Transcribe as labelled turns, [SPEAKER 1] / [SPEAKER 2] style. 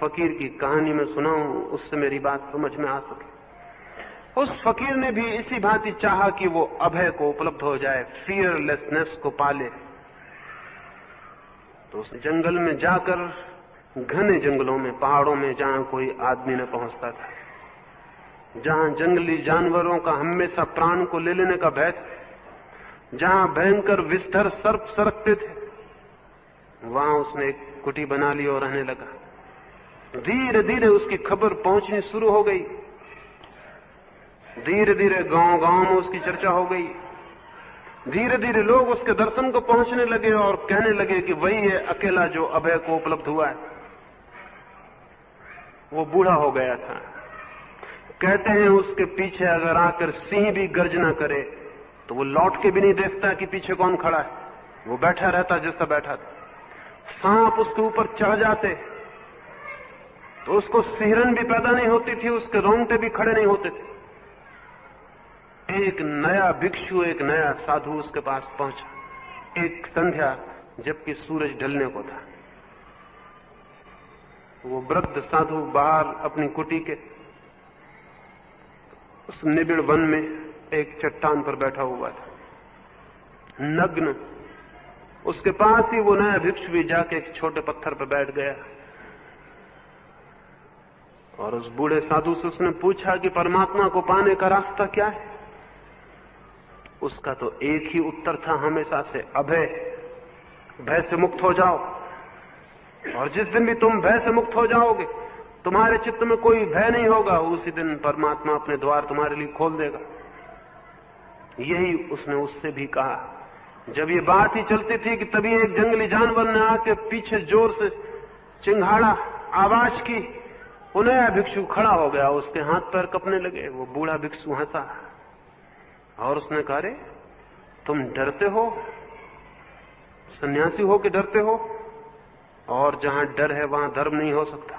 [SPEAKER 1] फकीर की कहानी में सुनाऊं, उससे मेरी बात समझ में आ सके। उस फकीर ने भी इसी भांति चाहा कि वो अभय को उपलब्ध हो जाए, फियरलेसनेस को पाले। तो उस जंगल में जाकर, घने जंगलों में, पहाड़ों में, जहां कोई आदमी न पहुंचता था, जहां जंगली जानवरों का हमेशा प्राण को ले लेने का भय, जहां भयंकर विस्तर सर्प सरकते थे, वहां उसने एक कुटी बना ली और रहने लगा। धीरे धीरे उसकी खबर पहुंचनी शुरू हो गई। धीरे धीरे गांव गांव में उसकी चर्चा हो गई। धीरे धीरे लोग उसके दर्शन को पहुंचने लगे और कहने लगे कि वही है अकेला जो अभय को उपलब्ध हुआ है। वो बूढ़ा हो गया था। कहते हैं उसके पीछे अगर आकर सिंह भी गर्जना करे तो वो लौट के भी नहीं देखता कि पीछे कौन खड़ा है, वो बैठा रहता जैसा बैठा था। सांप उसके ऊपर चढ़ जाते तो उसको सिहरन भी पैदा नहीं होती थी, उसके रोंगटे भी खड़े नहीं होते थे। एक नया भिक्षु, एक नया साधु उसके पास पहुंचा एक संध्या, जबकि सूरज ढलने को था। वो वृद्ध साधु बाहर अपनी कुटी के उस निबिड़ वन में एक चट्टान पर बैठा हुआ था, नग्न। उसके पास ही वो नया भिक्षु भी जाके एक छोटे पत्थर पर बैठ गया और उस बूढ़े साधु से उसने पूछा कि परमात्मा को पाने का रास्ता क्या है। उसका तो एक ही उत्तर था हमेशा से, अभय। भय से मुक्त हो जाओ, और जिस दिन भी तुम भय से मुक्त हो जाओगे, तुम्हारे चित्त में कोई भय नहीं होगा, उसी दिन परमात्मा अपने द्वार तुम्हारे लिए खोल देगा। यही उसने उससे भी कहा। जब ये बात ही चलती थी कि तभी एक जंगली जानवर ने आके पीछे जोर से चिंघाड़ा, आवाज की। वो नया भिक्षु खड़ा हो गया, उसके हाथ पैर कपने लगे। वो बूढ़ा भिक्षु हंसा और उसने कहा, रे तुम डरते हो, सन्यासी हो कि डरते हो? और जहां डर है वहां धर्म नहीं हो सकता।